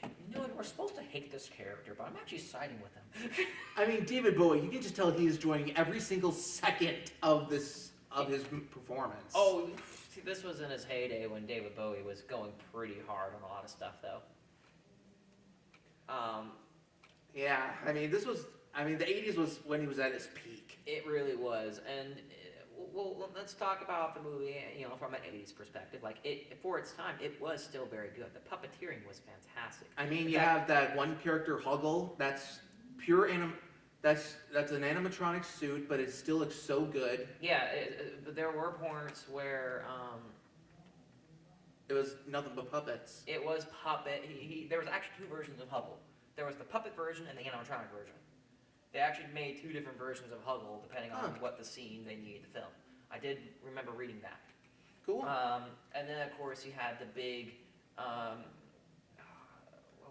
you know what, we're supposed to hate this character, but I'm actually siding with him. I mean, David Bowie, you can just tell he is enjoying every single second of his performance. Oh, see, this was in his heyday when David Bowie was going pretty hard on a lot of stuff, though. Yeah, I mean, the 80s was when he was at his peak. It really was, and well, let's talk about the movie, from an 80s perspective. Like, for its time, it was still very good. The puppeteering was fantastic. I mean, you have that one character, Huggle, that's pure that's an animatronic suit, but it still looks so good. Yeah, but there were points where it was nothing but puppets. it was puppet. There was actually two versions of Huggle. There was the puppet version and the animatronic version. They actually made two different versions of Huggle depending on what the scene they needed to film. I did remember reading that. Cool. And then, of course, you had the big, what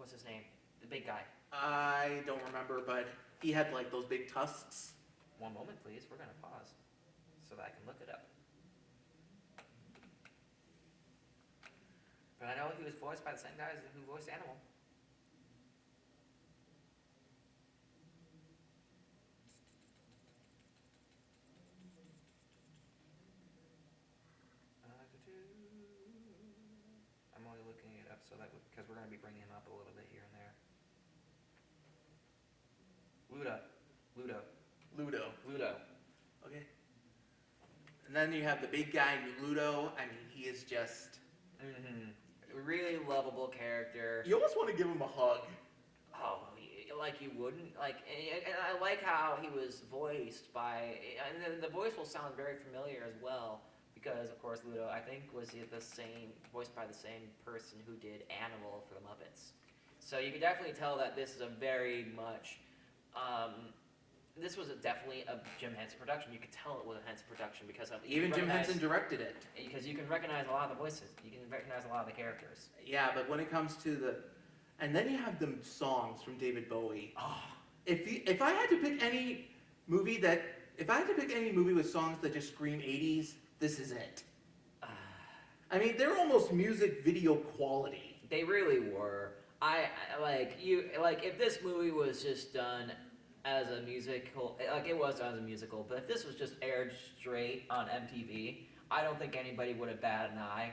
was his name? The big guy. I don't remember, but he had like those big tusks. One moment, please. We're going to pause so that I can look it up. But I know he was voiced by the same guys who voiced Animal. I'm only looking it up because we're going to be bringing him up a little bit here and there. Ludo. Okay. then you have the big guy, Ludo. I mean, he is just... Really lovable character. You almost want to give him a hug. Oh, like you wouldn't? And I like how he was voiced by... And the voice will sound very familiar as well. Because, of course, Ludo, I think, was voiced by the same person who did Animal for the Muppets. So you could definitely tell that this is a very much... this was definitely a Jim Henson production. You could tell it was a Henson production because of... Even Jim Henson directed it. Because you can recognize a lot of the voices. You can recognize a lot of the characters. Yeah, but when it comes to the... And then you have the songs from David Bowie. Oh. If I had to pick any movie that... If I had to pick any movie with songs that just scream 80s, this is it. I mean, they're almost music video quality. They really were. If this movie was just done as a musical, like it was done as a musical, but if this was just aired straight on MTV, I don't think anybody would have batted an eye.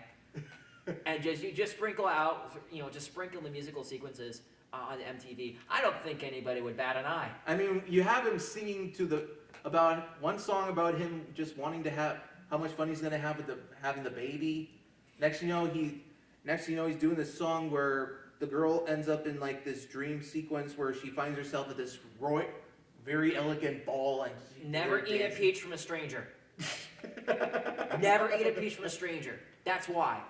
And you just sprinkle out, just sprinkle the musical sequences on MTV. I don't think anybody would bat an eye. I mean, you have him singing about one song about him just wanting to have how much fun he's gonna have with having the baby. Next you know he's doing this song where the girl ends up in like this dream sequence where she finds herself at this very elegant ball and never eat a peach from a stranger. Never eat a peach from a stranger. That's why.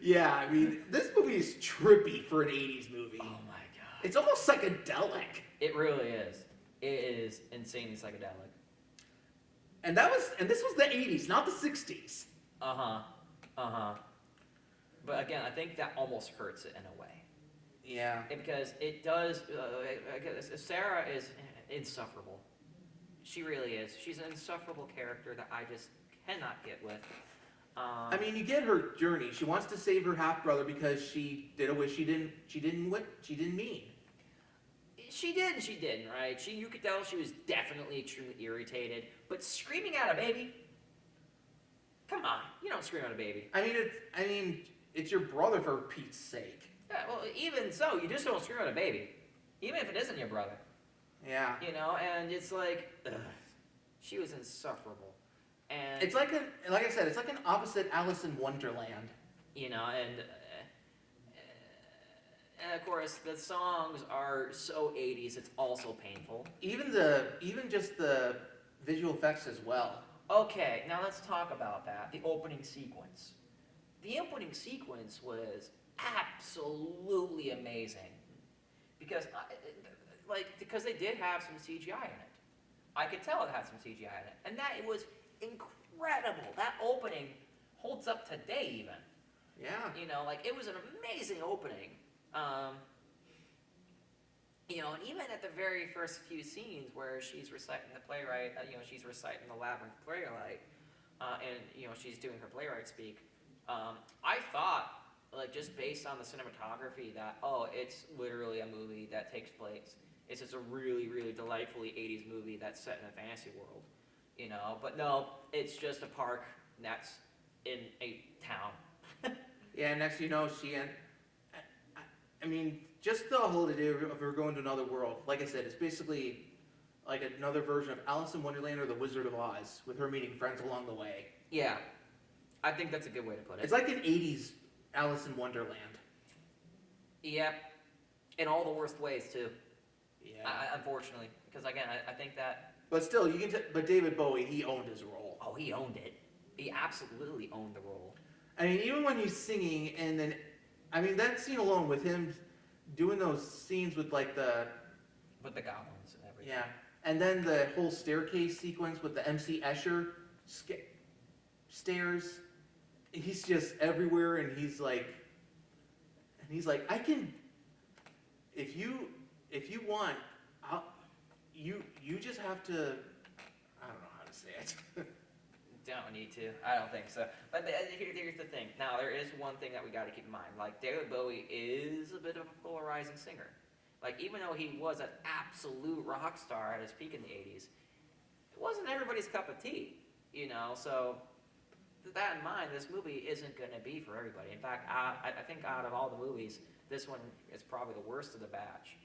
Yeah, I mean, this movie is trippy for an 80s movie. Oh my god. It's almost psychedelic. It really is. It is insanely psychedelic. And this was the 80s, not the 60s. But again, I think that almost hurts it in a way. Yeah. Because it does, Sarah is insufferable. She really is. She's an insufferable character that I just cannot get with. I mean, you get her journey. She wants to save her half brother because she did a wish she didn't mean. She did and she didn't, right? You could tell she was definitely extremely irritated. But screaming at a baby? Come on, you don't scream at a baby. I mean, it's your brother for Pete's sake. Yeah, well, even so, you just don't scream at a baby, even if it isn't your brother. Yeah. And it's like, ugh, she was insufferable. And it's like I said, it's like an opposite Alice in Wonderland. And of course the songs are so 80s, it's also painful. Even just the visual effects as well. Okay, now let's talk about that. The opening sequence. The opening sequence was absolutely amazing because they did have some CGI in it. I could tell it had some CGI in it, and that it was incredible. That opening holds up today, even. Yeah. It was an amazing opening. And even at the very first few scenes where she's reciting the playwright, she's reciting the Labyrinth playwright, and she's doing her playwright speak. I thought, just based on the cinematography, that it's literally a movie that takes place. It's just a really, really delightfully 80s movie that's set in a fantasy world, But no, it's just a park that's in a town. Yeah. Next, I mean, just the whole idea of her going to another world. Like I said, it's basically like another version of Alice in Wonderland or The Wizard of Oz, with her meeting friends along the way. Yeah, I think that's a good way to put it. It's like an 80s Alice in Wonderland. Yep, in all the worst ways too. Yeah. Unfortunately, because again, I think that. But still, but David Bowie, he owned his role. Oh, he owned it. He absolutely owned the role. I mean, even when he's singing, and then, I mean, that scene alone with him doing those scenes with with the goblins and everything. Yeah, and then the whole staircase sequence with the MC Escher stairs. He's just everywhere, and he's like, I can. If you want, you just have to. I don't know how to say it. Don't need to. I don't think so. But here's the thing. Now, there is one thing that we got to keep in mind. David Bowie is a bit of a polarizing singer. Even though he was an absolute rock star at his peak in the 80s, it wasn't everybody's cup of tea, So, with that in mind, this movie isn't going to be for everybody. In fact, I think out of all the movies, this one is probably the worst of the batch.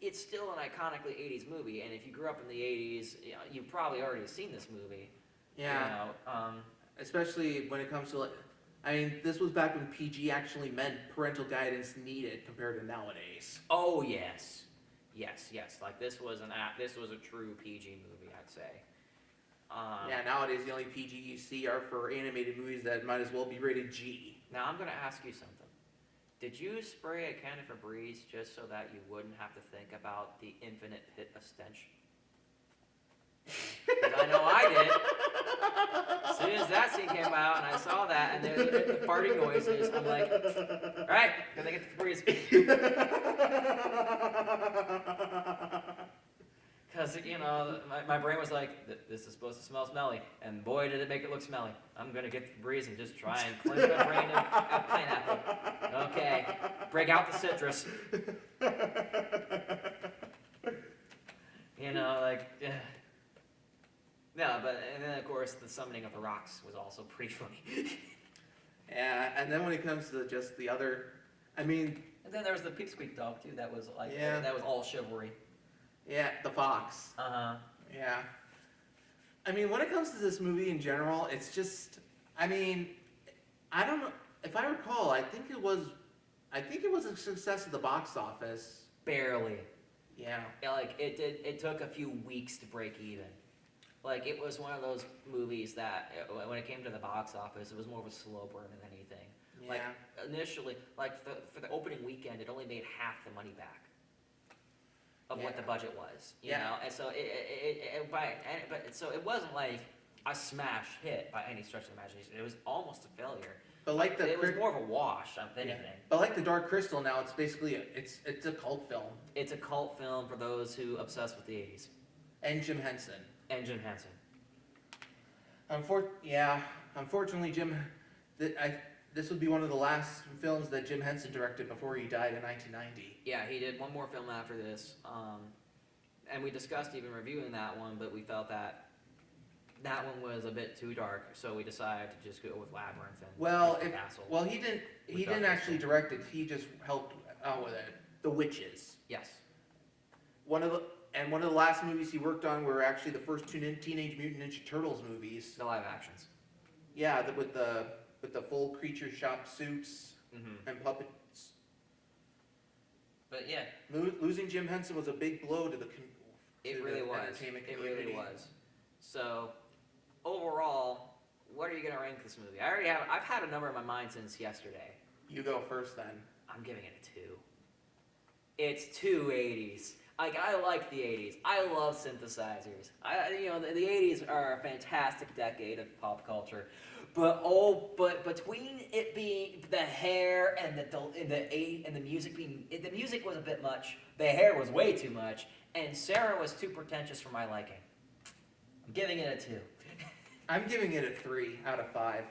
It's still an iconically 80s movie, and if you grew up in the 80s, you've probably already seen this movie. Yeah. You know, Especially when it comes to like, I mean, this was back when PG actually meant parental guidance needed compared to nowadays. oh yes, yes. Like this was a true PG movie, I'd say. Yeah, nowadays the only PG you see are for animated movies that might as well be rated G. Now I'm gonna ask you something. Did you spray a can of Febreze just so that you wouldn't have to think about the infinite pit of stench? 'Cause I know I did. As soon as that scene came out and I saw that and the farting noises, I'm like, all right, gonna get the Febreze. Because, you know, my brain was like, this is supposed to smell smelly. And boy, did it make it look smelly. I'm going to get the Febreze and just try and cleanse my brain of pineapple. Okay, break out the citrus. You know, like, no, but, and then of course the summoning of the rocks was also pretty funny. Yeah, and then when it comes to just the other, I mean... And then there was the Peep Squeak dog too, that was like, yeah. That was all chivalry. Yeah, the fox. Uh-huh. Yeah. I mean, when it comes to this movie in general, it's just, I mean, I don't know, if I recall, I think it was a success at the box office. Barely. Yeah. Yeah, like it took a few weeks to break even. Like it was one of those movies that when it came to the box office, it was more of a slow burn than anything. Yeah. Like initially, like for the opening weekend, it only made half the money back of what the budget was. You know, and so so it wasn't like a smash hit by any stretch of the imagination. It was almost a failure. But like it was more of a wash than anything. But like the Dark Crystal now, it's basically it's a cult film. It's a cult film for those who obsessed with the 80s. And Jim Henson. And Jim Henson. Unfortunately, this would be one of the last films that Jim Henson directed before he died in 1990. Yeah, he did one more film after this, and we discussed even reviewing that one, but we felt that one was a bit too dark, so we decided to just go with Labyrinth and Castle. Well, he didn't actually direct it. He just helped out with it. The Witches. Yes. One of the last movies he worked on were actually the first two Teenage Mutant Ninja Turtles movies. The live actions. Yeah, with the full creature shop suits and puppets. But yeah, losing Jim Henson was a big blow to the entertainment community. It really was. So, overall, what are you gonna rank this movie? I've had a number in my mind since yesterday. You go first then. I'm giving it a 2. It's 2 80s. Like, I like the 80s. I love synthesizers. The 80s are a fantastic decade of pop culture. But between it being the hair and the music the music was a bit much. The hair was way too much, and Sarah was too pretentious for my liking. I'm giving it a 2. I'm giving it a 3 out of 5.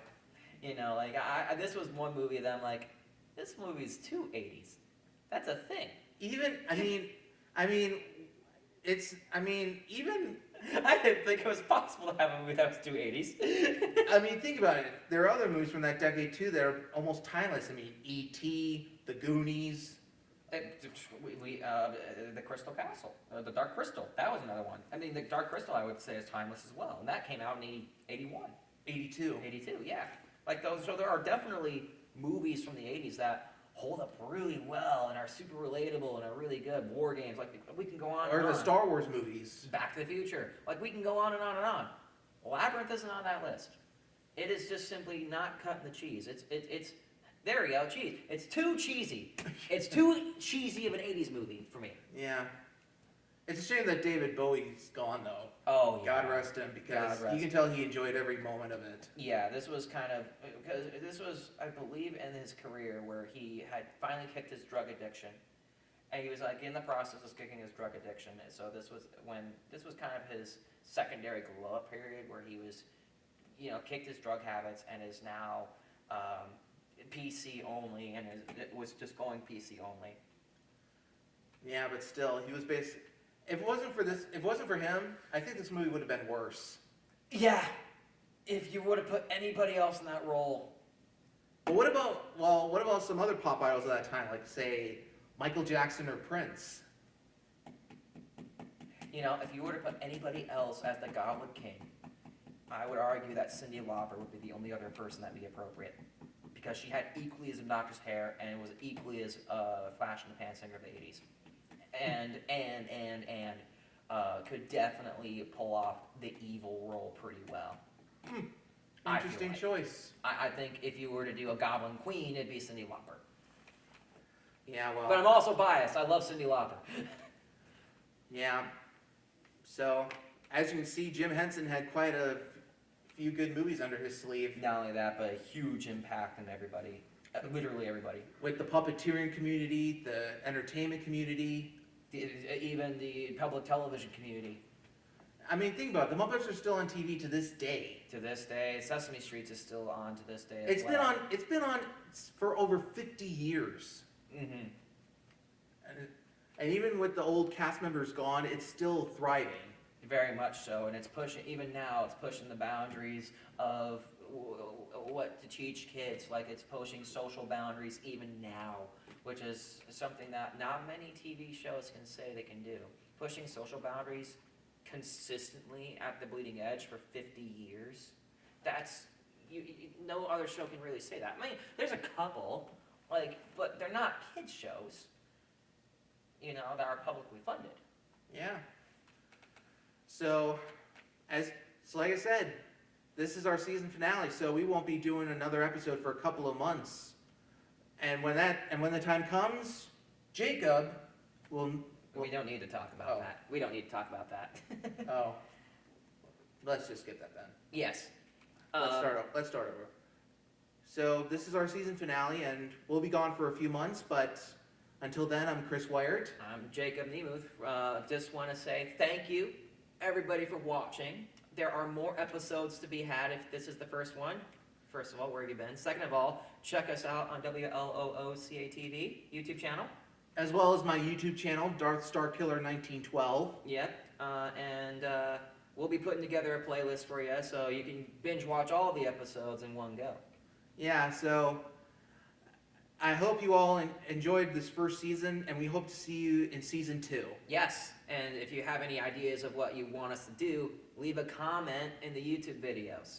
You know, like this was one movie that I'm like, this movie's too 80s. That's a thing. Even I didn't think it was possible to have a movie that was too 80s. I mean, think about it. There are other movies from that decade too that are almost timeless. I mean, E.T., The Goonies. The Crystal Castle, the Dark Crystal. That was another one. I mean, the Dark Crystal, I would say, is timeless as well, and that came out in 81. 82. 82, yeah. Like those. So there are definitely movies from the 80s that hold up really well and are super relatable and are really good. War games, like we can go on. Or and the on. Star Wars movies. Back to the Future, like we can go on and on and on. Labyrinth isn't on that list. It is just simply not cutting the cheese. It's there we go, cheese. It's too cheesy. It's too cheesy of an 80s movie for me. Yeah. It's a shame that David Bowie's gone though. Oh, yeah. God rest him, because you can tell he enjoyed every moment of it. Yeah, this was kind of, because this was, I believe, in his career where he had finally kicked his drug addiction. And he was like in the process of kicking his drug addiction. And so this was kind of his secondary glow up period where he was, kicked his drug habits and is now PC only, and it was just going PC only. Yeah, but still, he was basically. If it wasn't for him, I think this movie would have been worse. Yeah, if you would have put anybody else in that role. But what about some other pop idols of that time, like say Michael Jackson or Prince? If you were to put anybody else as the Goblin King, I would argue that Cyndi Lauper would be the only other person that'd be appropriate, because she had equally as obnoxious hair and was equally as flash in the pan singer of the 80s, and could definitely pull off the evil role pretty well. Interesting choice. I think if you were to do a Goblin Queen, it'd be Cyndi Lauper. Yeah, well. But I'm also biased. I love Cyndi Lauper. Yeah. So, as you can see, Jim Henson had quite a few good movies under his sleeve. Not only that, but a huge impact on everybody. Literally everybody. With the puppeteering community, the entertainment community. Even the public television community. I mean, think about it. The Muppets are still on TV to this day. To this day. Sesame Street is still on to this day. It's been on for over 50 years. Mm-hmm. And even with the old cast members gone, it's still thriving. Very much so, and it's pushing, even now, it's pushing the boundaries of what to teach kids. Like, it's pushing social boundaries even now, which is something that not many TV shows can say they can do. Pushing social boundaries consistently at the bleeding edge for 50 years, that's, no other show can really say that. I mean, there's a couple, but they're not kids shows, that are publicly funded. Yeah. So like I said, this is our season finale, so we won't be doing another episode for a couple of months. And when the time comes, Jacob will. We don't need to talk about that. We don't need to talk about that. Oh. Let's just skip that then. Yes. Let's start over. So this is our season finale, and we'll be gone for a few months, but until then, I'm Chris Wired. I'm Jacob Nemuth. Just want to say thank you, everybody, for watching. There are more episodes to be had if this is the first one. First of all, where have you been? Second of all, check us out on WLOOCA-TV YouTube channel. As well as my YouTube channel, Darth Star Killer 1912. Yep, and we'll be putting together a playlist for you so you can binge watch all the episodes in one go. Yeah, so I hope you all enjoyed this first season, and we hope to see you in season 2. Yes, and if you have any ideas of what you want us to do, leave a comment in the YouTube videos.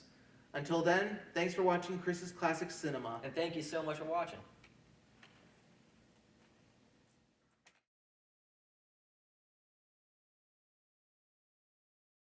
Until then, thanks for watching Chris's Classic Cinema. And thank you so much for watching.